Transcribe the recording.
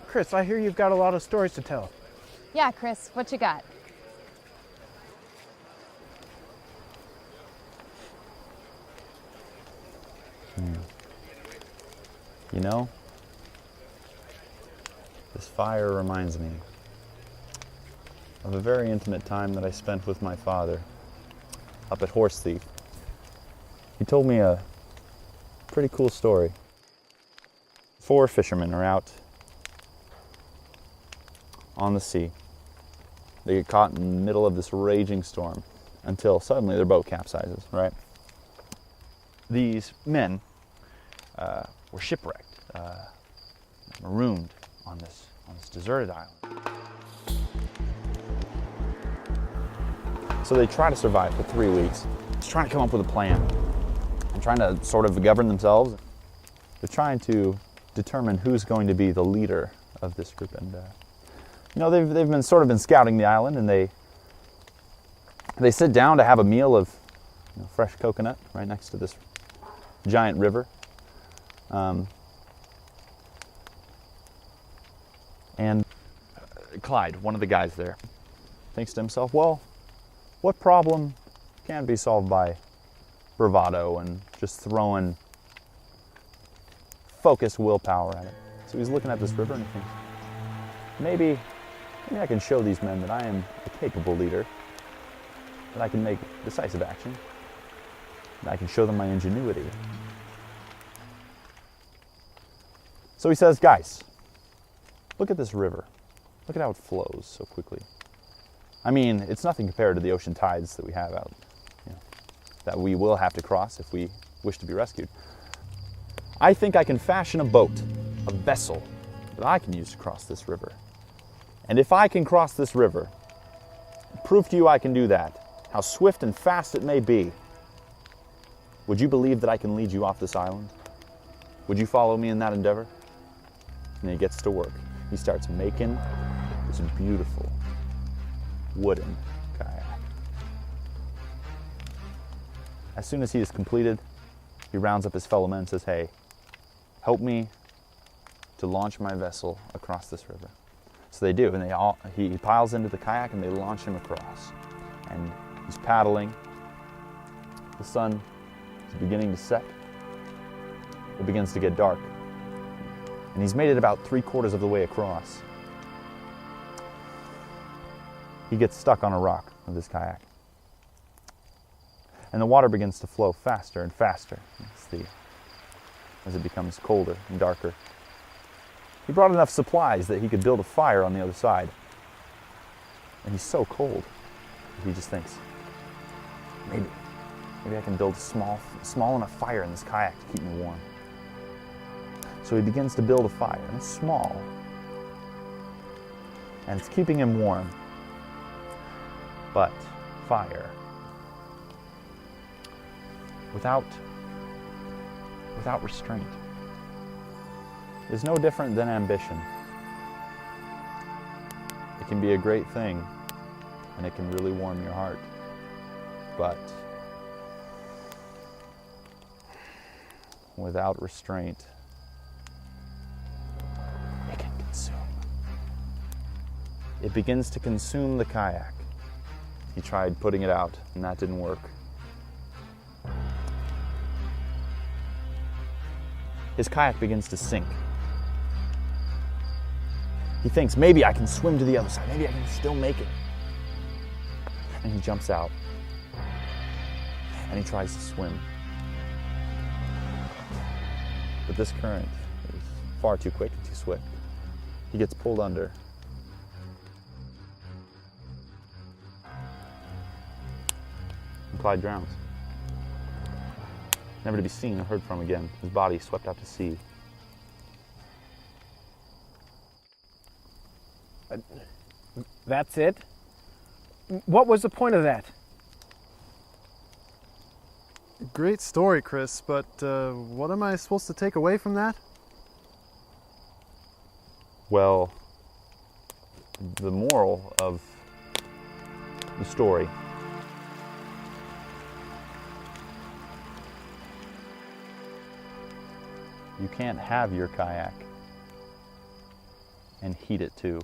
Chris, I hear you've got a lot of stories to tell. Yeah, Chris, what you got? You know, this fire reminds me of a very intimate time that I spent with my father up at Horse Thief. He told me a pretty cool story. 4 fishermen are out on the sea. They get caught in the middle of this raging storm until suddenly their boat capsizes, right? These men were shipwrecked, marooned on this deserted island. So they try to survive for 3 weeks, just trying to come up with a plan and trying to sort of govern themselves. They're trying to determine who's going to be the leader of this group. And you know, they've been sort of been scouting the island, and they sit down to have a meal of fresh coconut right next to this giant river. And Clyde, one of the guys there, thinks to himself, well, what problem can be solved by bravado and just throwing focused willpower at it? So he's looking at this river and he thinks, maybe I can show these men that I am a capable leader, that I can make decisive action, that I can show them my ingenuity. So he says, guys, look at this river. Look at how it flows so quickly. I mean, it's nothing compared to the ocean tides that we have out, that we will have to cross if we wish to be rescued. I think I can fashion a boat, a vessel, that I can use to cross this river. And if I can cross this river, prove to you I can do that, how swift and fast it may be, would you believe that I can lead you off this island? Would you follow me in that endeavor? And he gets to work. He starts making this beautiful wooden kayak. As soon as he is completed, he rounds up his fellow men and says, hey, help me to launch my vessel across this river. So they do, and he piles into the kayak and they launch him across. And he's paddling. The sun is beginning to set. It begins to get dark. And he's made it about 3/4 of the way across. He gets stuck on a rock with his kayak. And the water begins to flow faster and faster as it becomes colder and darker. He brought enough supplies that he could build a fire on the other side. And he's so cold, he just thinks, maybe I can build a small enough fire in this kayak to keep me warm. So he begins to build a fire, and it's small. And it's keeping him warm. But fire, without restraint, is no different than ambition. It can be a great thing, and it can really warm your heart. But without restraint, it can consume. It begins to consume the kayak. He tried putting it out, and that didn't work. His kayak begins to sink. He thinks, maybe I can swim to the other side. Maybe I can still make it. And he jumps out. And he tries to swim. But this current is far too quick and too swift. He gets pulled under. And Clyde drowns. Never to be seen or heard from again. His body swept out to sea. That's it? What was the point of that? Great story, Chris, but what am I supposed to take away from that? Well, the moral of the story you can't have your kayak. and heat it too.